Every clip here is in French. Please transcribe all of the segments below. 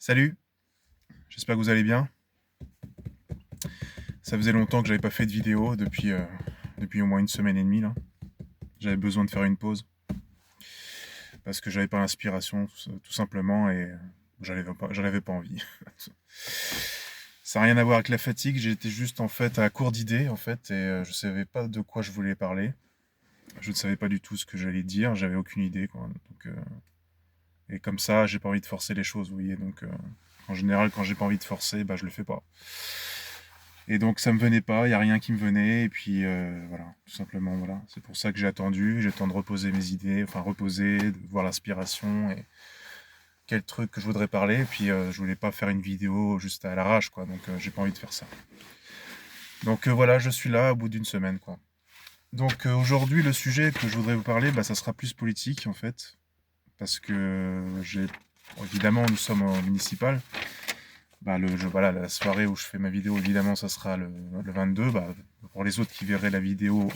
Salut, j'espère que vous allez bien. Ça faisait longtemps que j'avais pas fait de vidéo depuis au moins une semaine et demie là. J'avais besoin de faire une pause parce que j'avais pas l'inspiration tout simplement et j'en avais pas envie. Ça n'a rien à voir avec la fatigue, j'étais juste en fait à court d'idées en fait et je savais pas de quoi je voulais parler. Je ne savais pas du tout ce que j'allais dire, j'avais aucune idée quoi. Et comme ça, j'ai pas envie de forcer les choses, vous voyez. En général, quand j'ai pas envie de forcer, bah je le fais pas. Et donc ça me venait pas, il n'y a rien qui me venait, et puis voilà, tout simplement, voilà. C'est pour ça que j'ai attendu, j'ai le temps de reposer mes idées, enfin reposer, de voir l'inspiration et quel truc que je voudrais parler, et puis je voulais pas faire une vidéo juste à l'arrache, quoi, donc j'ai pas envie de faire ça. Voilà, je suis là au bout d'une semaine, quoi. Aujourd'hui, le sujet que je voudrais vous parler, bah, ça sera plus politique, en fait, parce que évidemment, nous sommes au municipal. Bah, voilà, la soirée où je fais ma vidéo, évidemment, ça sera le 22. Bah, pour les autres qui verraient la vidéo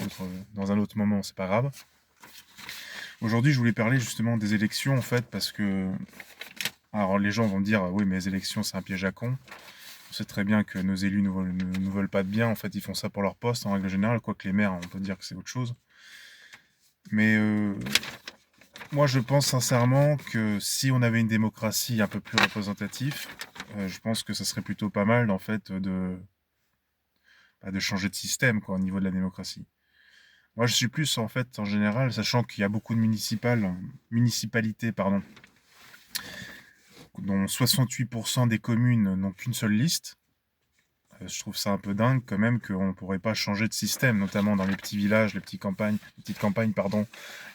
dans un autre moment, c'est pas grave. Aujourd'hui, je voulais parler justement des élections, en fait, parce que alors les gens vont me dire, oui, mais les élections, c'est un piège à con. On sait très bien que nos élus ne veulent pas de bien. En fait, ils font ça pour leur poste, en règle générale, quoique les maires, on peut dire que c'est autre chose. Mais moi, je pense sincèrement que si on avait une démocratie un peu plus représentative, je pense que ça serait plutôt pas mal, en fait, de changer de système quoi, au niveau de la démocratie. Moi, je suis plus en fait en général, sachant qu'il y a beaucoup de municipalités, pardon, dont 68% des communes n'ont qu'une seule liste. Je trouve ça un peu dingue quand même qu'on ne pourrait pas changer de système, notamment dans les petits villages, les petites campagnes, pardon,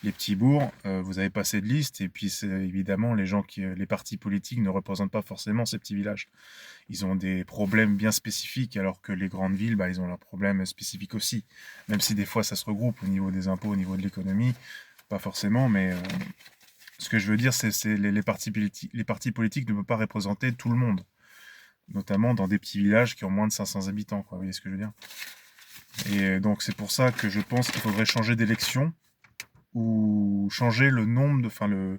les petits bourgs. Vous avez pas assez de listes et puis c'est évidemment les partis politiques ne représentent pas forcément ces petits villages. Ils ont des problèmes bien spécifiques, alors que les grandes villes, bah, ils ont leurs problèmes spécifiques aussi. Même si des fois ça se regroupe au niveau des impôts, au niveau de l'économie, pas forcément, mais ce que je veux dire, c'est les partis politiques ne peuvent pas représenter tout le monde, notamment dans des petits villages qui ont moins de 500 habitants, quoi. Vous voyez ce que je veux dire? Et donc c'est pour ça que je pense qu'il faudrait changer d'élection ou changer le nombre de, enfin le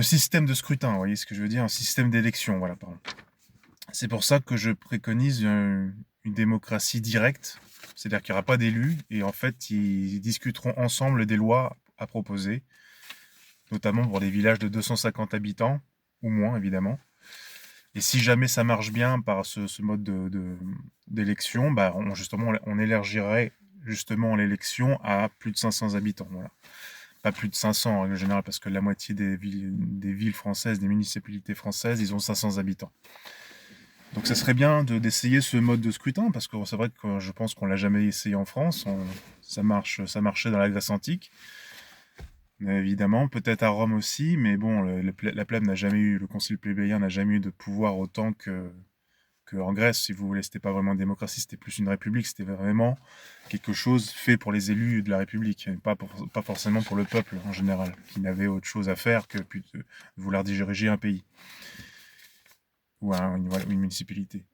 système de scrutin. Vous voyez ce que je veux dire? Un système d'élection, voilà, pardon. C'est pour ça que je préconise une démocratie directe, c'est-à-dire qu'il n'y aura pas d'élus et en fait ils discuteront ensemble des lois à proposer, notamment pour des villages de 250 habitants ou moins évidemment. Et si jamais ça marche bien par ce mode d'élection, bah justement on élargirait justement l'élection à plus de 500 habitants. Voilà. Pas plus de 500 en règle générale parce que la moitié des villes françaises, des municipalités françaises, ils ont 500 habitants. Donc ça serait bien d'essayer ce mode de scrutin, parce que c'est vrai que je pense qu'on l'a jamais essayé en France. Ça marchait dans la Grèce antique, mais évidemment, peut-être à Rome aussi, mais bon, la plèbe n'a jamais eu, le concile plébéien n'a jamais eu de pouvoir autant que en Grèce, si vous voulez. C'était pas vraiment une démocratie, c'était plus une république, c'était vraiment quelque chose fait pour les élus de la République, et pas forcément pour le peuple en général, qui n'avait autre chose à faire que de vouloir diriger un pays ou une municipalité.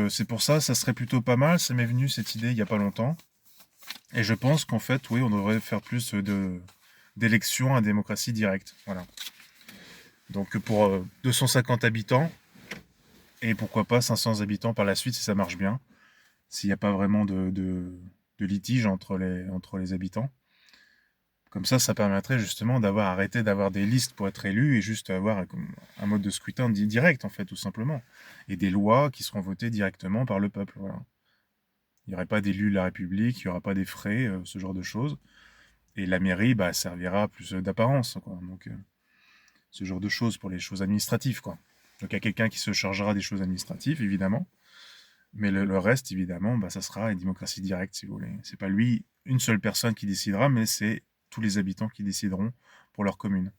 C'est pour ça, ça serait plutôt pas mal. Ça m'est venu cette idée il y a pas longtemps. Et je pense qu'en fait, oui, on devrait faire plus d'élections à démocratie directe. Voilà. Donc pour 250 habitants, et pourquoi pas 500 habitants par la suite si ça marche bien, s'il n'y a pas vraiment de litige entre les habitants. Comme ça permettrait justement d'avoir arrêté d'avoir des listes pour être élu et juste avoir un mode de scrutin direct, en fait, tout simplement. Et des lois qui seront votées directement par le peuple. Voilà. Il n'y aurait pas d'élu de la République, il n'y aura pas des frais, ce genre de choses. Et la mairie bah, servira plus d'apparence, quoi. Ce genre de choses pour les choses administratives, quoi. Donc il y a quelqu'un qui se chargera des choses administratives, évidemment. Mais le reste, évidemment, bah, ça sera une démocratie directe, si vous voulez. C'est pas lui, une seule personne qui décidera, mais c'est tous les habitants qui décideront pour leur commune.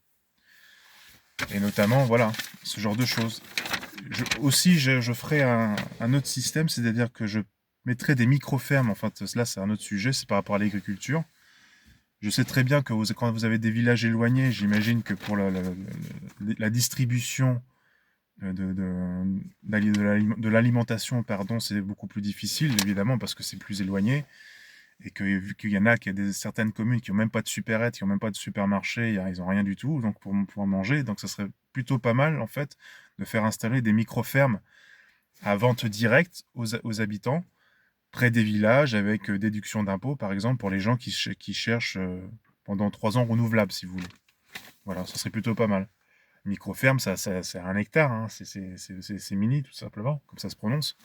Et notamment, voilà, ce genre de choses. Je ferai un autre système, c'est-à-dire que je mettrai des micro-fermes. Enfin, là, c'est un autre sujet, c'est par rapport à l'agriculture. Je sais très bien que quand vous avez des villages éloignés, j'imagine que pour la distribution de l'alimentation, pardon, c'est beaucoup plus difficile, évidemment, parce que c'est plus éloigné. et que vu qu'il y en a, qu'il y a certaines communes qui ont même pas de supérette, qui ont même pas de supermarché, ils ont rien du tout, donc pour pouvoir manger, donc ça serait plutôt pas mal en fait de faire installer des micro-fermes à vente directe aux habitants près des villages avec déduction d'impôts, par exemple, pour les gens qui cherchent pendant 3 ans renouvelables, si vous voulez. Voilà, ça serait plutôt pas mal. Micro-ferme, c'est 1 hectare, hein, c'est mini, tout simplement, comme ça se prononce.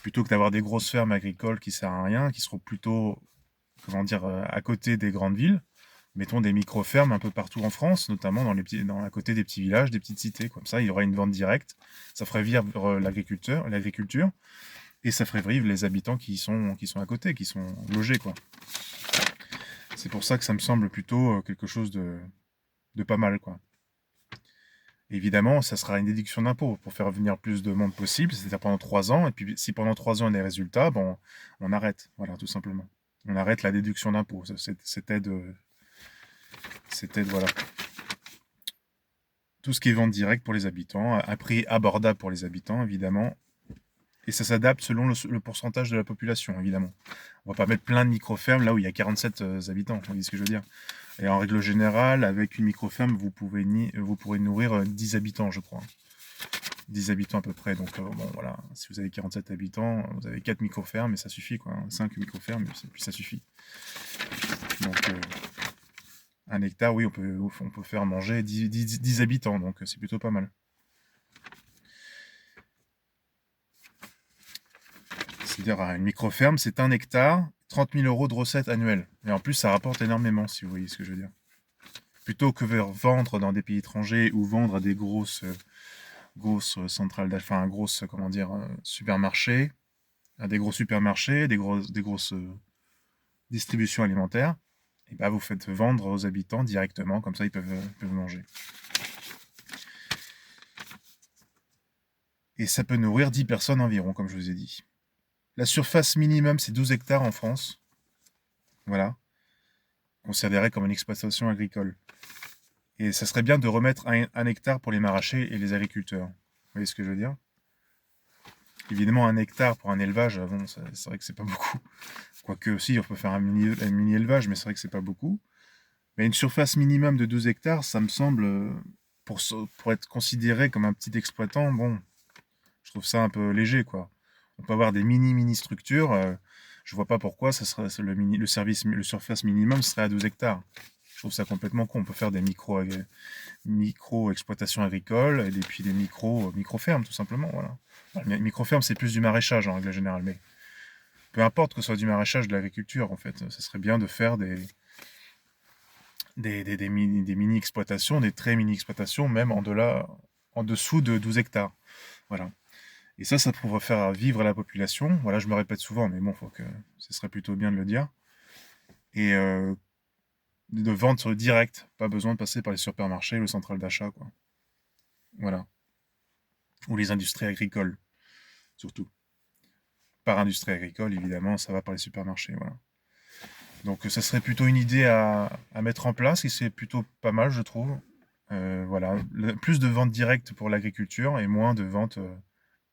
Plutôt que d'avoir des grosses fermes agricoles qui servent à rien, qui seront plutôt, comment dire, à côté des grandes villes. Mettons des micro-fermes un peu partout en France, notamment à côté des petits villages, des petites cités. Comme ça, il y aurait une vente directe. Ça ferait vivre l'agriculture, et ça ferait vivre les habitants qui sont à côté, qui sont logés, quoi. C'est pour ça que ça me semble plutôt quelque chose de pas mal, quoi. Évidemment, ça sera une déduction d'impôt pour faire venir plus de monde possible, c'est-à-dire pendant 3 ans. Et puis, si pendant 3 ans il y a des résultats, bon, on arrête. Voilà, tout simplement. On arrête la déduction d'impôt. Cette aide, voilà. Tout ce qui est vente directe pour les habitants, à prix abordable pour les habitants, évidemment. Et ça s'adapte selon le pourcentage de la population, évidemment. On va pas mettre plein de micro-fermes là où il y a 47 habitants, vous voyez ce que je veux dire. Et en règle générale, avec une micro-ferme, vous pourrez nourrir 10 habitants, je crois. 10 habitants à peu près. Donc, bon, voilà. Si vous avez 47 habitants, vous avez 4 micro-fermes et ça suffit, quoi. 5 micro-fermes, et puis ça suffit. Donc, 1 hectare, oui, on peut faire manger 10 habitants, donc c'est plutôt pas mal. C'est-à-dire, une micro-ferme, c'est 1 hectare, 30 000 euros de recettes annuelles. Et en plus, ça rapporte énormément, si vous voyez ce que je veux dire. Plutôt que vendre dans des pays étrangers ou vendre à des grosses centrales d'achat, enfin, grosses, comment dire, supermarchés, à des gros supermarchés, des grosses distributions alimentaires, et ben vous faites vendre aux habitants directement, comme ça ils peuvent manger. Et ça peut nourrir 10 personnes environ, comme je vous ai dit. La surface minimum, c'est 12 hectares en France. Voilà. Considéré comme une exploitation agricole. Et ça serait bien de remettre 1 hectare pour les maraîchers et les agriculteurs. Vous voyez ce que je veux dire? Évidemment, 1 hectare pour un élevage, bon, c'est vrai que c'est pas beaucoup. Quoique aussi, on peut faire un mini élevage, mais c'est vrai que c'est pas beaucoup. Mais une surface minimum de 12 hectares, ça me semble, pour être considéré comme un petit exploitant, bon, je trouve ça un peu léger, quoi. On peut avoir des mini structures. Je vois pas pourquoi ça serait le surface minimum serait à 12 hectares. Je trouve ça complètement con. On peut faire des micro-exploitations agricoles et puis des micro-fermes, tout simplement. Voilà. Micro-ferme, c'est plus du maraîchage en règle générale, mais peu importe que ce soit du maraîchage ou de l'agriculture, en fait. Ça serait bien de faire des mini-exploitations, des très mini-exploitations, même en dessous de 12 hectares. Voilà. Et ça pourrait faire vivre la population. Voilà, je me répète souvent, mais bon, ce serait plutôt bien de le dire. Et de vente directe, pas besoin de passer par les supermarchés ou les centrales d'achat, quoi. Voilà. Ou les industries agricoles, surtout. Par industrie agricole, évidemment, ça va par les supermarchés, voilà. Donc ça serait plutôt une idée à mettre en place, et c'est plutôt pas mal, je trouve. Voilà. Plus de ventes directes pour l'agriculture et moins de ventes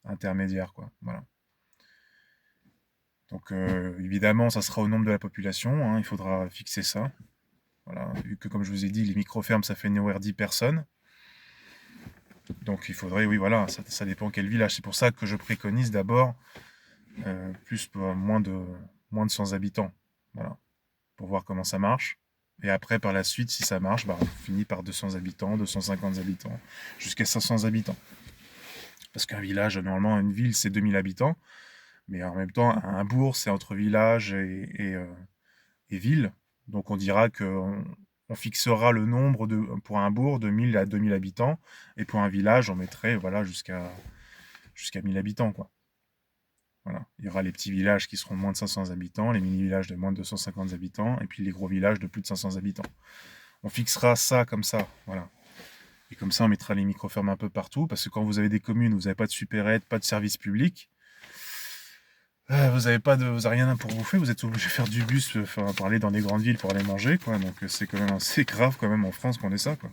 intermédiaires, quoi. Voilà. Donc évidemment, ça sera au nombre de la population, hein, il faudra fixer ça. Voilà, vu que comme je vous ai dit, les micro-fermes, ça fait nourrir 10 personnes. Donc il faudrait, oui, voilà, ça dépend quel village. C'est pour ça que je préconise d'abord moins de 100 habitants. Voilà, pour voir comment ça marche. Et après, par la suite, si ça marche, bah, on finit par 200 habitants, 250 habitants, jusqu'à 500 habitants. Parce qu'un village, normalement, une ville, c'est 2000 habitants. Mais en même temps, un bourg, c'est entre village et ville. Donc on dira on fixera le nombre pour un bourg de 1000 à 2000 habitants. Et pour un village, on mettrait voilà, jusqu'à 1000 habitants, quoi. Voilà. Il y aura les petits villages qui seront de moins de 500 habitants, les mini-villages de moins de 250 habitants, et puis les gros villages de plus de 500 habitants. On fixera ça comme ça, voilà. Et comme ça, on mettra les micro-fermes un peu partout, parce que quand vous avez des communes où vous n'avez pas de supérette, pas de service public, vous avez rien pour bouffer, vous êtes obligé de faire du bus pour aller dans les grandes villes pour aller manger, quoi. Donc c'est quand même assez grave quand même en France qu'on ait ça, quoi.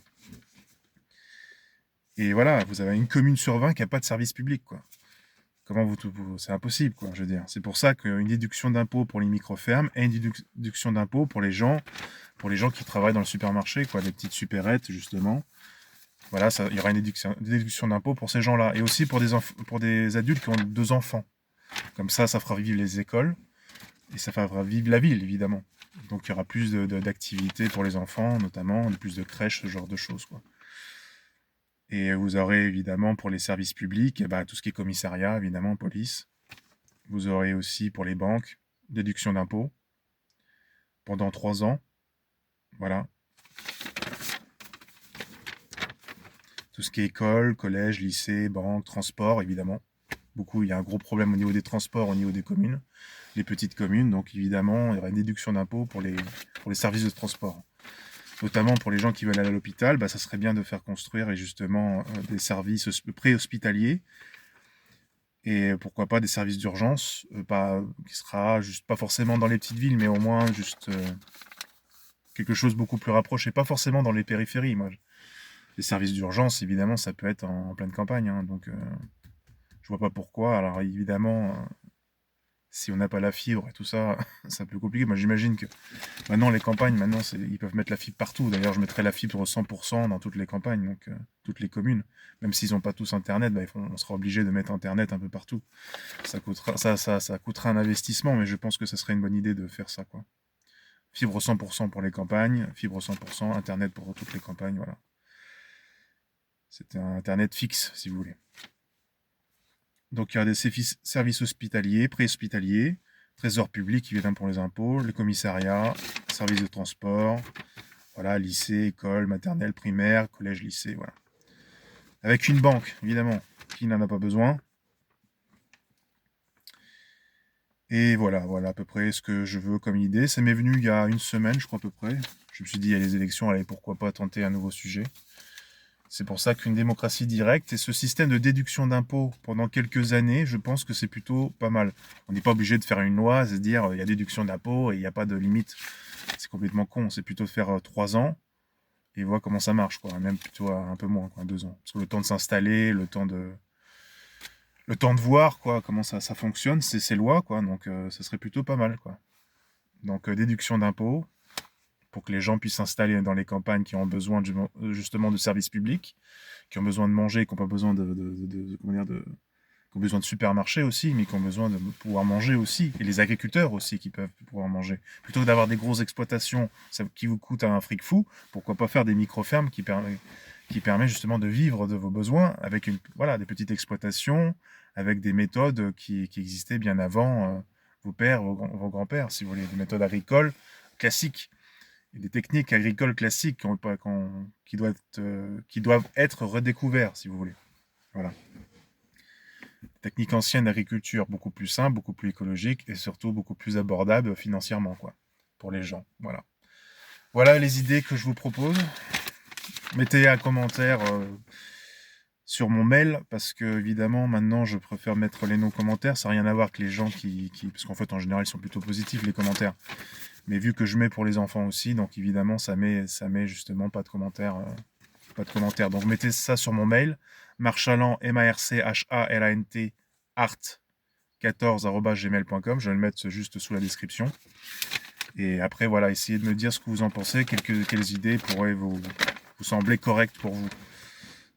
Et voilà, vous avez une commune sur 20 qui n'a pas de service public, quoi. C'est impossible, quoi, je veux dire. C'est pour ça qu'une déduction d'impôt pour les micro-fermes et une déduction d'impôt pour les gens qui travaillent dans le supermarché, quoi, des petites supérettes, justement. Voilà, il y aura une déduction d'impôt pour ces gens-là. Et aussi pour des adultes qui ont 2 enfants. Comme ça fera vivre les écoles et ça fera vivre la ville, évidemment. Donc il y aura plus d'activités pour les enfants, notamment, plus de crèches, ce genre de choses, quoi. Et vous aurez évidemment pour les services publics, tout ce qui est commissariat, évidemment, police. Vous aurez aussi pour les banques, déduction d'impôt pendant 3 ans. Voilà. Tout ce qui est école, collège, lycée, banque, transport, évidemment. Il y a un gros problème au niveau des transports, au niveau des communes, les petites communes. Donc évidemment, il y aura une déduction d'impôt pour les services de transport. Notamment pour les gens qui veulent aller à l'hôpital, ça serait bien de faire construire et justement des services pré-hospitaliers et pourquoi pas des services d'urgence, qui sera juste pas forcément dans les petites villes, mais au moins juste quelque chose beaucoup plus rapproché, pas forcément dans les périphéries. Moi, les services d'urgence, évidemment, ça peut être en pleine campagne, hein, donc je vois pas pourquoi. Alors évidemment, si on n'a pas la fibre et tout ça, c'est un peu compliqué. Moi, j'imagine que maintenant, les campagnes, ils peuvent mettre la fibre partout. D'ailleurs, je mettrais la fibre 100% dans toutes les campagnes, donc toutes les communes. Même s'ils n'ont pas tous Internet, on sera obligé de mettre Internet un peu partout. Ça coûtera un investissement, mais je pense que ça serait une bonne idée de faire ça, quoi. Fibre 100% pour les campagnes, fibre 100%, Internet pour toutes les campagnes, voilà. C'était un Internet fixe, si vous voulez. Donc il y a des services hospitaliers, préhospitaliers, trésor public évidemment pour les impôts, les commissariats, services de transport, voilà, lycée, école, maternelle, primaire, collège, lycée, voilà. Avec une banque, évidemment, qui n'en a pas besoin. Et voilà à peu près ce que je veux comme idée. Ça m'est venu il y a une semaine, je crois à peu près. Je me suis dit, il y a les élections, allez, pourquoi pas tenter un nouveau sujet. C'est pour ça qu'une démocratie directe et ce système de déduction d'impôts pendant quelques années, je pense que c'est plutôt pas mal. On n'est pas obligé de faire une loi, se dire il y a déduction d'impôts et il n'y a pas de limite. C'est complètement con. C'est plutôt de faire 3 ans et voir comment ça marche, quoi. Même plutôt un peu moins, quoi, 2 ans. Parce que le temps de s'installer, le temps de voir, quoi, comment ça fonctionne, ces lois, quoi. Donc ça serait plutôt pas mal, quoi. Donc déduction d'impôts pour que les gens puissent s'installer dans les campagnes qui ont besoin justement de services publics, qui ont besoin de manger, qui n'ont pas besoin qui ont besoin de supermarchés aussi, mais qui ont besoin de pouvoir manger aussi, et les agriculteurs aussi qui peuvent pouvoir manger. Plutôt que d'avoir des grosses exploitations qui vous coûtent un fric fou, pourquoi pas faire des micro-fermes qui permet justement de vivre de vos besoins avec des petites exploitations, avec des méthodes qui existaient bien avant vos pères, vos grands-pères, si vous voulez, des méthodes agricoles classiques et des techniques agricoles classiques qui doivent être redécouvertes, si vous voulez. Voilà. Technique ancienne d'agriculture beaucoup plus simple, beaucoup plus écologique et surtout beaucoup plus abordable financièrement, quoi, pour les gens. Voilà. Voilà les idées que je vous propose. Mettez un commentaire sur mon mail parce que évidemment maintenant je préfère mettre les non-commentaires. Ça n'a rien à voir avec les gens parce qu'en fait en général ils sont plutôt positifs les commentaires. Mais vu que je mets pour les enfants aussi, donc évidemment ça met justement pas de commentaires. Donc mettez ça sur mon mail, marchalant, marchalant, art14@gmail.com. Je vais le mettre juste sous la description. Et après, voilà, essayez de me dire ce que vous en pensez, quelles idées pourraient vous sembler correctes pour vous.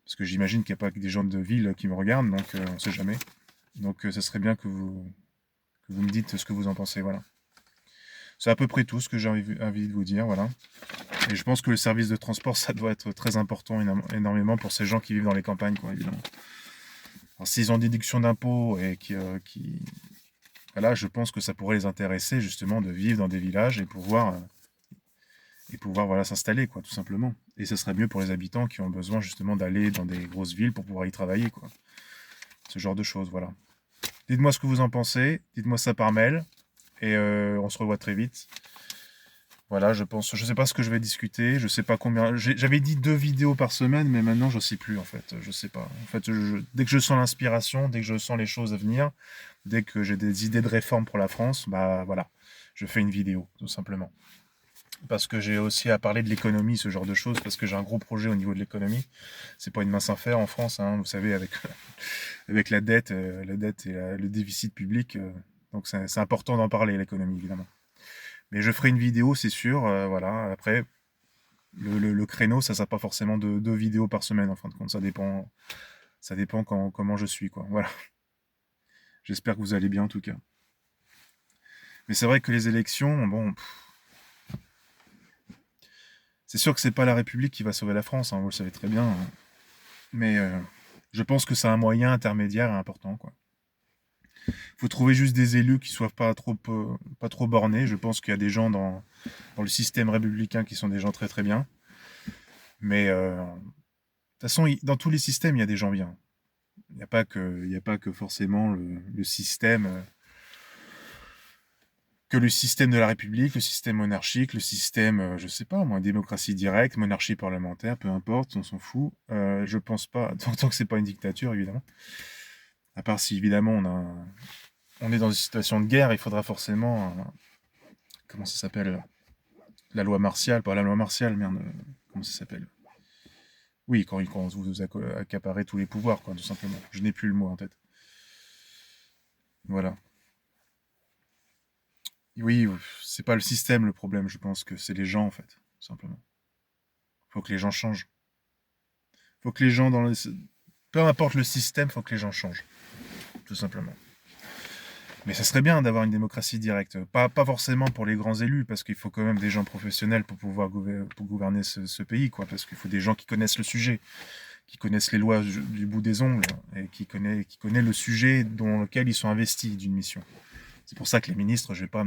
Parce que j'imagine qu'il n'y a pas que des gens de ville qui me regardent, donc on ne sait jamais. Donc ça serait bien que vous me dites ce que vous en pensez, voilà. C'est à peu près tout ce que j'ai envie de vous dire, voilà. Et je pense que le service de transport, ça doit être très important énormément pour ces gens qui vivent dans les campagnes, quoi, évidemment. Alors, s'ils ont déduction d'impôts et voilà, je pense que ça pourrait les intéresser justement de vivre dans des villages et pouvoir voilà, s'installer, quoi, tout simplement. Et ce serait mieux pour les habitants qui ont besoin justement d'aller dans des grosses villes pour pouvoir y travailler, quoi. Ce genre de choses, voilà. Dites-moi ce que vous en pensez, dites-moi ça par mail, et on se revoit très vite. Voilà, je sais pas ce que je vais discuter, je sais pas combien. J'avais dit 2 vidéos par semaine, mais maintenant je sais plus en fait. Je sais pas. En fait, dès que je sens l'inspiration, dès que je sens les choses à venir, dès que j'ai des idées de réforme pour la France, voilà, je fais une vidéo, tout simplement. parce que j'ai aussi à parler de l'économie, ce genre de choses, parce que j'ai un gros projet au niveau de l'économie. C'est pas une mince affaire en France, hein, vous savez, avec, avec la dette et le déficit public. Donc c'est important d'en parler, l'économie, évidemment. Mais je ferai une vidéo, c'est sûr. Voilà. Après, le créneau, ça sera pas forcément deux vidéos par semaine, en fin de compte. Ça dépend comment je suis, quoi. Voilà. J'espère que vous allez bien, en tout cas. Mais c'est vrai que les élections, bon, c'est sûr que c'est pas la République qui va sauver la France, hein, vous le savez très bien, hein. Mais je pense que c'est un moyen intermédiaire et important, quoi. Faut trouver juste des élus qui soient pas trop bornés. Je pense qu'il y a des gens dans le système républicain qui sont des gens très très bien. Mais de toute façon, dans tous les systèmes, il y a des gens bien. Il y a pas que forcément le système, que le système de la République, le système monarchique, le système, je sais pas, moi, démocratie directe, monarchie parlementaire, peu importe, on s'en fout. Je pense pas, tant que c'est pas une dictature, évidemment. À part si, évidemment, on est dans une situation de guerre, il faudra forcément, comment ça s'appelle, la loi martiale, pas la loi martiale, merde, comment ça s'appelle? Oui, quand vous accaparez tous les pouvoirs, quoi, tout simplement. Je n'ai plus le mot en tête. Voilà. Oui, c'est pas le système le problème, je pense que c'est les gens, en fait, tout simplement. Faut que les gens changent. Faut que les gens peu importe le système, faut que les gens changent, tout simplement. Mais ça serait bien d'avoir une démocratie directe. Pas forcément pour les grands élus, parce qu'il faut quand même des gens professionnels pour pouvoir pour gouverner ce pays, quoi. Parce qu'il faut des gens qui connaissent le sujet, qui connaissent les lois du bout des ongles, et qui connaissent le sujet dans lequel ils sont investis d'une mission. C'est pour ça que les ministres, j'ai pas,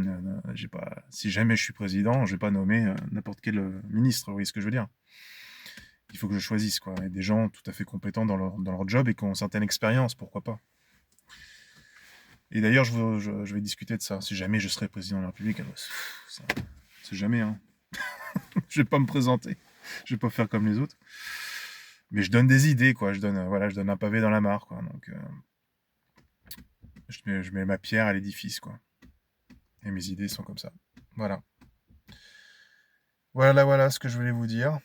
si jamais je suis président, je vais pas nommer n'importe quel ministre, vous voyez ce que je veux dire. Il faut que je choisisse, quoi. Et des gens tout à fait compétents dans leur job et qui ont une certaine expérience, pourquoi pas. Et d'ailleurs, je vais discuter de ça. Si jamais je serais président de la République, c'est jamais, hein. Je vais pas me présenter. Je vais pas faire comme les autres. Mais je donne des idées, quoi. Je donne un pavé dans la mare, quoi. Donc, je mets ma pierre à l'édifice, quoi. Et mes idées sont comme ça. Voilà. Voilà ce que je voulais vous dire.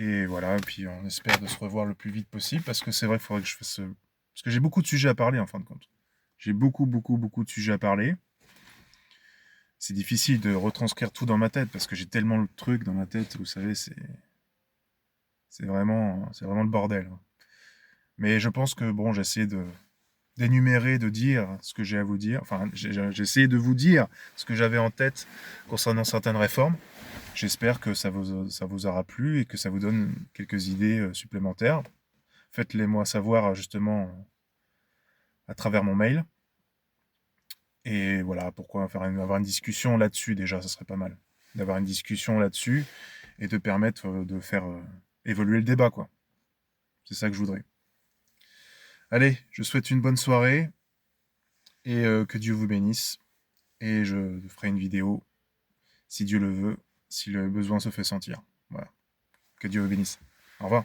Et voilà, et puis on espère de se revoir le plus vite possible, parce que c'est vrai qu'il faudrait que je fasse... Parce que j'ai beaucoup de sujets à parler, en fin de compte. J'ai beaucoup de sujets à parler. C'est difficile de retranscrire tout dans ma tête, parce que j'ai tellement de trucs dans ma tête, vous savez, c'est vraiment le bordel, hein. Mais je pense que, bon, j'essaie d'énumérer, de dire ce que j'ai à vous dire. Enfin, j'ai essayé de vous dire ce que j'avais en tête concernant certaines réformes. J'espère que ça vous aura plu et que ça vous donne quelques idées supplémentaires. Faites-les moi savoir justement à travers mon mail. Et voilà, pourquoi avoir une discussion là-dessus déjà, ça serait pas mal. D'avoir une discussion là-dessus et de permettre de faire évoluer le débat, quoi. C'est ça que je voudrais. Allez, je souhaite une bonne soirée et que Dieu vous bénisse. Et je ferai une vidéo, si Dieu le veut, si le besoin se fait sentir. Voilà. Que Dieu vous bénisse. Au revoir.